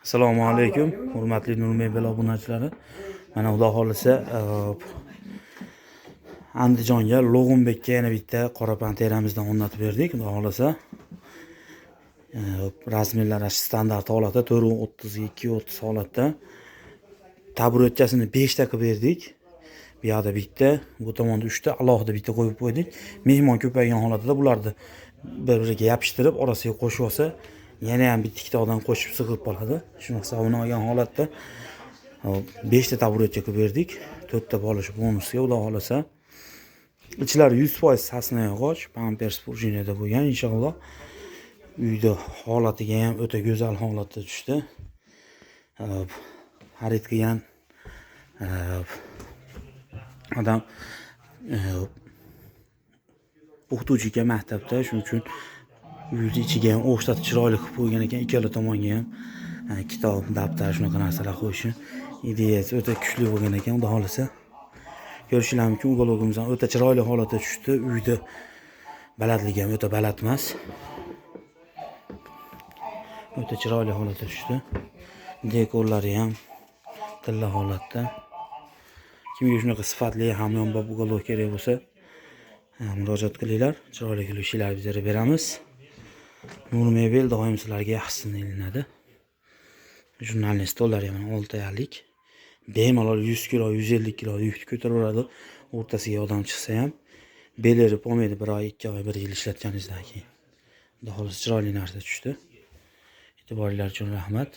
Assalomu alaykum, hurmatli Nur Mebel obunachilari. Mana Xudo xolisa Andijonga Log'unbekka yana bitta qora panteramizdan o'rnatib berdik. Xudo xolisa rasmiylar standart holatda 4.32-30 holatda taburetchasini 5 ta qilib berdik. Bu yoqda bitta, bu tomonda 3 ta, alohida bitta qo'yib qo'ydik. Mehmon ko'paygan holatda bularni bir-biriga yopishtirib, orasiga qo'shib olsa, yana ham bitta ikkita odam qo'shib sig'ib qoladi. Shuni hisobini olgan holatda 5 ta taburetcha qilib berdik. 4 ta polish bonusga, Xudo xolasa. Ichlari 100% sasna yog'och, pampers prujinada bo'lgan, inshaalloh. Uyda holatiga ham o'ta go'zal holatda tushdi. Xarid qilgan odam o'qituvchiga maktabda, shuning uchun uyni ichiga ham o'xshatib chiroyli qilib qo'ygan ekan. Ikkala tomonga ham kitob, daftar shunaqa narsalar qo'yishi ideyasi o'ta kuchli bo'lgan ekan. Xudo xolasa ko'rishingiz mumkin, uyg'ologimiz ham o'ta chiroyli holatda tushdi. Uyda balandligi ham o'ta baland emas. O'ta chiroyli holatda tushdi. Dekorlari ham tilla holatda. Kimga shunaqa sifatli hamyonbop uyg'olog kerak bo'lsa, murojaat qilinglar. Chiroyli ishlar bizlarga beramiz. Nur Mebel doim sizlarga yaxshisini ilinadi. Jurnalni stollari ham 6 oylik. Bemalol 100 kilo, 150 kilo yuk ko'taraveradi. O'rtasiga odam chiqsa ham beleri pomedi 1 oy, 2 oy, 1 yil ishlatganingizdan keyin. Xudo xolasa chiroyli narsa tushdi. E'tiboringlar uchun rahmat.